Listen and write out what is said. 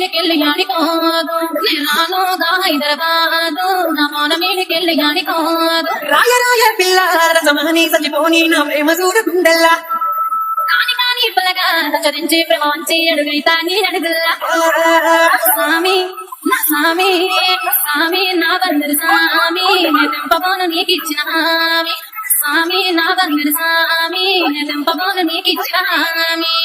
మీదకెళ్ళి ఆడుకోదు రానుగా హైదరాబాదు నా మౌన మీదకెళ్ళి ఆడుకోదు రాయ రాయ పిల్ల రసమని సచిపోని నా ప్రేమ చూడకుండల్లా కాని కాని పలగా రచరించి ప్రేమ వంచి అడుగుతా నీ అడుగుల్లా స్వామి నా స్వామి స్వామి నా బందరు స్వామి తెంపబోను నీకిచ్చిన హామీ స్వామి నా బందరు స్వామి తెంపబోను నీకిచ్చిన హామీ